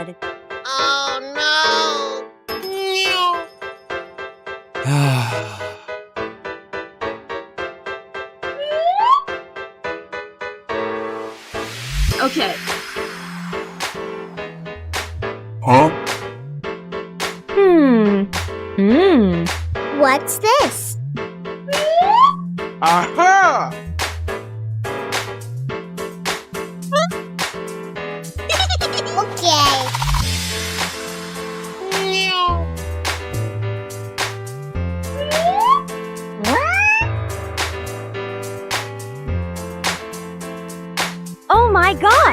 god! Oh no! Okay. Huh? What's this? Aha! Okay. Oh my god!